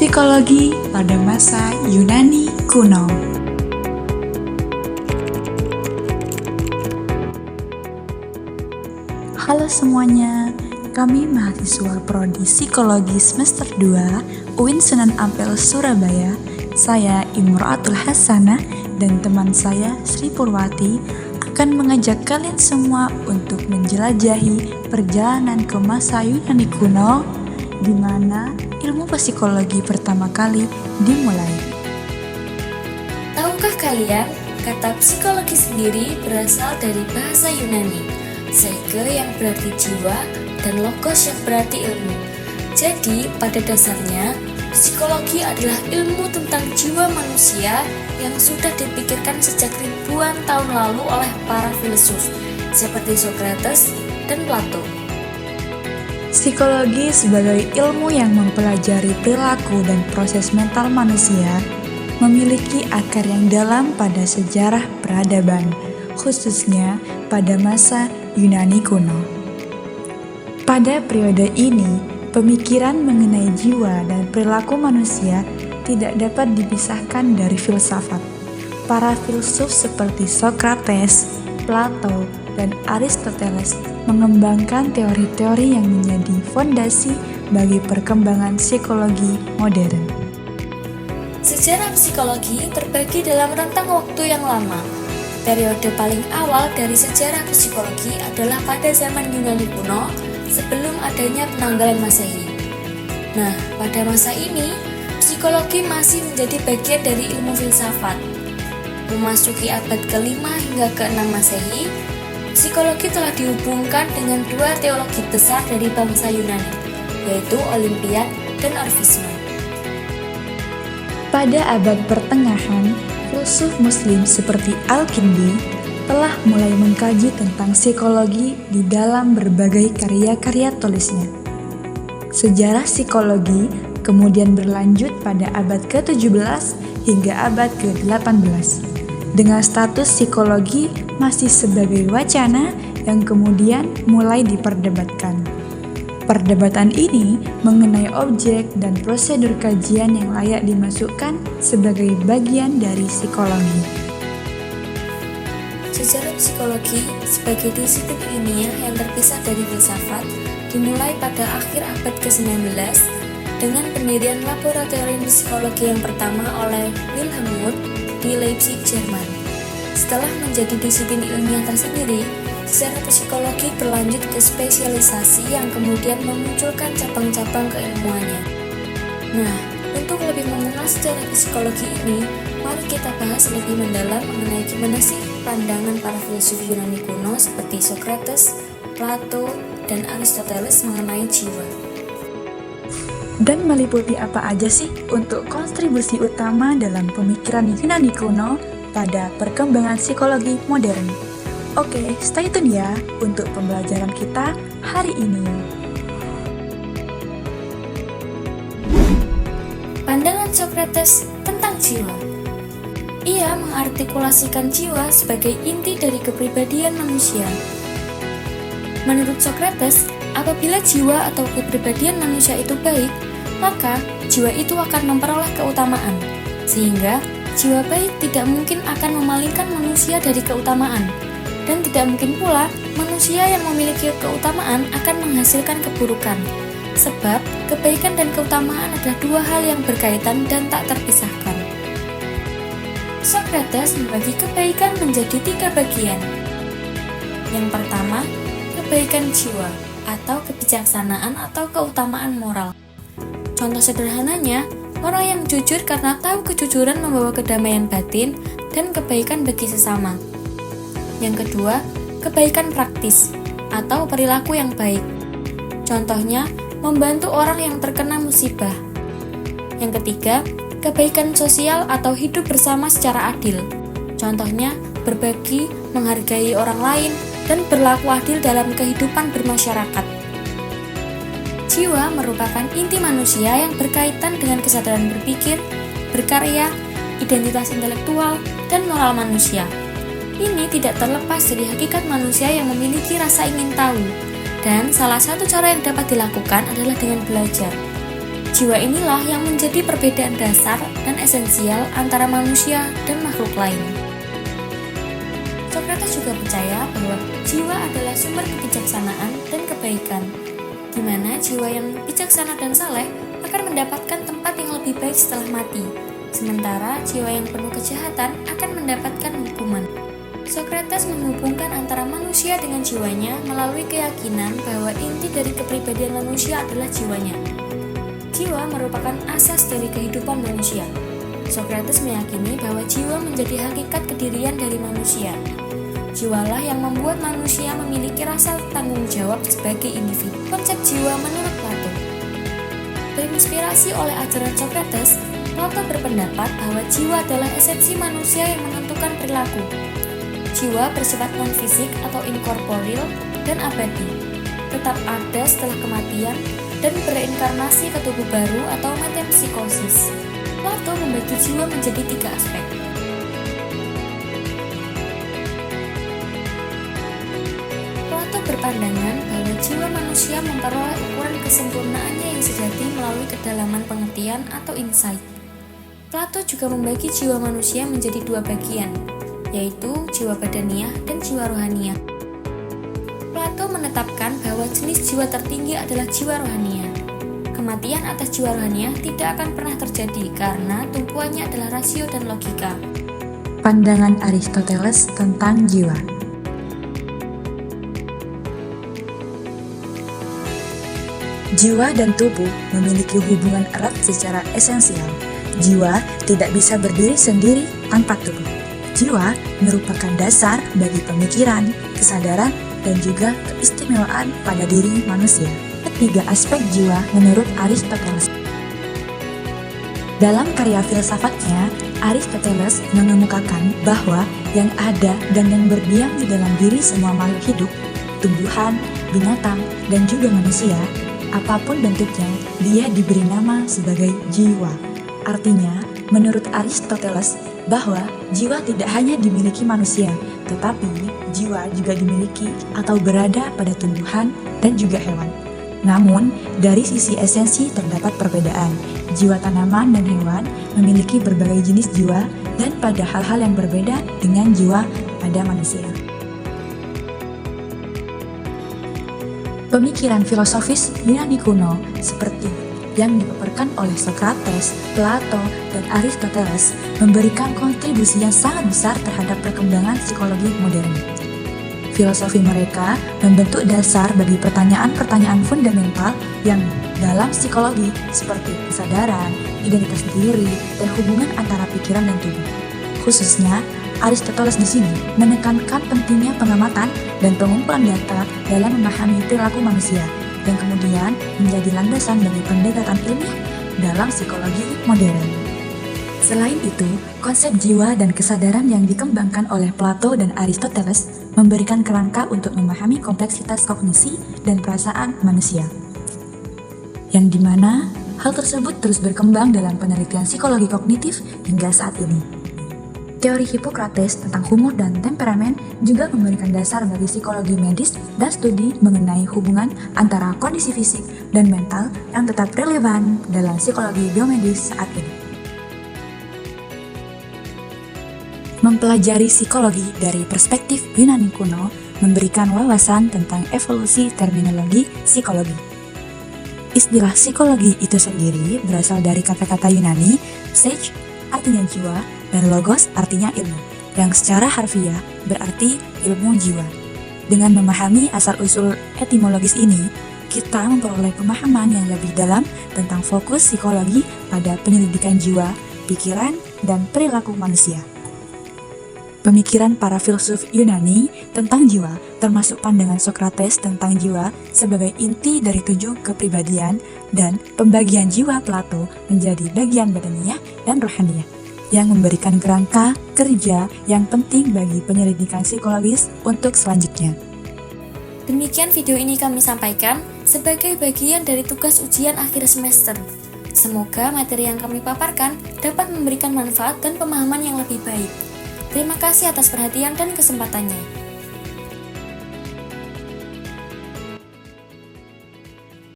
Psikologi pada masa Yunani kuno. Halo semuanya, kami mahasiswa Prodi Psikologi semester 2 UIN Sunan Ampel Surabaya. Saya Imro'atul Hasanah dan teman saya Sri Purwati akan mengajak kalian semua untuk menjelajahi perjalanan ke masa Yunani kuno, di mana ilmu psikologi pertama kali dimulai. Tahukah kalian, kata psikologi sendiri berasal dari bahasa Yunani, psyche yang berarti jiwa dan logos yang berarti ilmu. Jadi, pada dasarnya, psikologi adalah ilmu tentang jiwa manusia yang sudah dipikirkan sejak ribuan tahun lalu oleh para filsuf seperti Socrates dan Plato. Psikologi sebagai ilmu yang mempelajari perilaku dan proses mental manusia memiliki akar yang dalam pada sejarah peradaban, khususnya pada masa Yunani kuno. Pada periode ini, pemikiran mengenai jiwa dan perilaku manusia tidak dapat dipisahkan dari filsafat. Para filsuf seperti Socrates, Plato, dan Aristoteles mengembangkan teori-teori yang menjadi fondasi bagi perkembangan psikologi modern. Sejarah psikologi terbagi dalam rentang waktu yang lama. Periode paling awal dari sejarah psikologi adalah pada zaman Yunani kuno sebelum adanya penanggalan Masehi. Nah, pada masa ini, psikologi masih menjadi bagian dari ilmu filsafat. Memasuki abad ke-5 hingga ke-6 Masehi, psikologi telah dihubungkan dengan dua teologi besar dari bangsa Yunani, yaitu Olimpiad dan Orfisme. Pada abad pertengahan, filsuf muslim seperti Al-Kindi telah mulai mengkaji tentang psikologi di dalam berbagai karya-karya tulisnya. Sejarah psikologi kemudian berlanjut pada abad ke-17 hingga abad ke-18. Dengan status psikologi masih sebagai wacana yang kemudian mulai diperdebatkan. Perdebatan ini mengenai objek dan prosedur kajian yang layak dimasukkan sebagai bagian dari psikologi. Sejarah psikologi sebagai disiplin ilmiah yang terpisah dari filsafat dimulai pada akhir abad ke-19 dengan pendirian laboratorium psikologi yang pertama oleh Wilhelm Wundt di Leipzig, Jerman. Setelah menjadi disiplin ilmiah tersendiri, sejarah psikologi berlanjut ke spesialisasi yang kemudian memunculkan cabang-cabang keilmuannya. Nah, untuk lebih mengenal sejarah psikologi ini, mari kita bahas lebih mendalam mengenai gimana sih pandangan para filsuf Yunani kuno seperti Socrates, Plato, dan Aristoteles mengenai jiwa. Dan meliputi apa aja sih untuk kontribusi utama dalam pemikiran Yunani kuno pada perkembangan psikologi modern. Oke, stay tune ya untuk pembelajaran kita hari ini. Pandangan Socrates tentang jiwa. Ia mengartikulasikan jiwa sebagai inti dari kepribadian manusia. Menurut Socrates, apabila jiwa atau kepribadian manusia itu baik, maka jiwa itu akan memperoleh keutamaan, sehingga jiwa baik tidak mungkin akan memalingkan manusia dari keutamaan, dan tidak mungkin pula manusia yang memiliki keutamaan akan menghasilkan keburukan, sebab kebaikan dan keutamaan adalah dua hal yang berkaitan dan tak terpisahkan. Socrates membagi kebaikan menjadi 3 bagian. Yang pertama, kebaikan jiwa atau kebijaksanaan atau keutamaan moral. Contoh sederhananya, orang yang jujur karena tahu kejujuran membawa kedamaian batin dan kebaikan bagi sesama. Yang kedua, kebaikan praktis atau perilaku yang baik. Contohnya, membantu orang yang terkena musibah. Yang ketiga, kebaikan sosial atau hidup bersama secara adil. Contohnya, berbagi, menghargai orang lain, dan berlaku adil dalam kehidupan bermasyarakat. Jiwa merupakan inti manusia yang berkaitan dengan kesadaran berpikir, berkarya, identitas intelektual, dan moral manusia. Ini tidak terlepas dari hakikat manusia yang memiliki rasa ingin tahu, dan salah satu cara yang dapat dilakukan adalah dengan belajar. Jiwa inilah yang menjadi perbedaan dasar dan esensial antara manusia dan makhluk lain. Socrates juga percaya bahwa jiwa adalah sumber kebijaksanaan dan kebaikan, di mana jiwa yang bijaksana dan saleh akan mendapatkan tempat yang lebih baik setelah mati, sementara jiwa yang penuh kejahatan akan mendapatkan hukuman. Socrates menghubungkan antara manusia dengan jiwanya melalui keyakinan bahwa inti dari kepribadian manusia adalah jiwanya. Jiwa merupakan asas dari kehidupan manusia. Socrates meyakini bahwa jiwa menjadi hakikat kedirian dari manusia. Jiwalah yang membuat manusia memiliki rasa tanggung jawab sebagai individu. Konsep jiwa menurut Plato. Terinspirasi oleh ajaran Socrates, Plato berpendapat bahwa jiwa adalah esensi manusia yang menentukan perilaku. Jiwa bersifat non-fisik atau inkorporil dan abadi, tetap ada setelah kematian dan bereinkarnasi ke tubuh baru atau metempsikosis. Plato membagi jiwa menjadi 3 aspek. Plato berpandangan bahwa jiwa manusia memperoleh ukuran kesempurnaannya yang sejati melalui kedalaman pengertian atau insight. Plato juga membagi jiwa manusia menjadi 2 bagian, yaitu jiwa badaniah dan jiwa rohaniah. Plato menetapkan bahwa jenis jiwa tertinggi adalah jiwa rohaniah. Kematian atas jiwa rohaniah tidak akan pernah terjadi karena tumpuannya adalah rasio dan logika. Pandangan Aristoteles tentang jiwa. Jiwa dan tubuh memiliki hubungan erat secara esensial. Jiwa tidak bisa berdiri sendiri tanpa tubuh. Jiwa merupakan dasar bagi pemikiran, kesadaran, dan juga keistimewaan pada diri manusia. Ketiga aspek jiwa menurut Aristoteles. Dalam karya filsafatnya, Aristoteles mengemukakan bahwa yang ada dan yang berdiam di dalam diri semua makhluk hidup, tumbuhan, binatang, dan juga manusia, apapun bentuknya, dia diberi nama sebagai jiwa. Artinya, menurut Aristoteles, bahwa jiwa tidak hanya dimiliki manusia, tetapi jiwa juga dimiliki atau berada pada tumbuhan dan juga hewan. Namun, dari sisi esensi terdapat perbedaan. Jiwa tanaman dan hewan memiliki berbagai jenis jiwa dan pada hal-hal yang berbeda dengan jiwa pada manusia. Pemikiran filosofis Yunani kuno seperti yang dipaparkan oleh Socrates, Plato, dan Aristoteles memberikan kontribusi yang sangat besar terhadap perkembangan psikologi modern. Filosofi mereka membentuk dasar bagi pertanyaan-pertanyaan fundamental yang dalam psikologi seperti kesadaran, identitas diri, dan hubungan antara pikiran dan tubuh. Khususnya, Aristoteles di sini menekankan pentingnya pengamatan dan pengumpulan data dalam memahami perilaku manusia, yang kemudian menjadi landasan bagi pendekatan ilmiah dalam psikologi modern. Selain itu, konsep jiwa dan kesadaran yang dikembangkan oleh Plato dan Aristoteles memberikan kerangka untuk memahami kompleksitas kognisi dan perasaan manusia, yang dimana hal tersebut terus berkembang dalam penelitian psikologi kognitif hingga saat ini. Teori Hippocrates tentang humor dan temperamen juga memberikan dasar bagi psikologi medis dan studi mengenai hubungan antara kondisi fisik dan mental yang tetap relevan dalam psikologi biomedis saat ini. Mempelajari psikologi dari perspektif Yunani kuno memberikan wawasan tentang evolusi terminologi psikologi. Istilah psikologi itu sendiri berasal dari kata-kata Yunani, psyche artinya jiwa, dan logos artinya ilmu, yang secara harfiah berarti ilmu jiwa. Dengan memahami asal-usul etimologis ini, kita memperoleh pemahaman yang lebih dalam tentang fokus psikologi pada penyelidikan jiwa, pikiran, dan perilaku manusia. Pemikiran para filsuf Yunani tentang jiwa, termasuk pandangan Socrates tentang jiwa sebagai inti dari 7 kepribadian, dan pembagian jiwa Plato menjadi bagian badaniah dan rohaniah, yang memberikan kerangka kerja yang penting bagi penyelidikan psikologis untuk selanjutnya. Demikian video ini kami sampaikan sebagai bagian dari tugas ujian akhir semester. Semoga materi yang kami paparkan dapat memberikan manfaat dan pemahaman yang lebih baik. Terima kasih atas perhatian dan kesempatannya.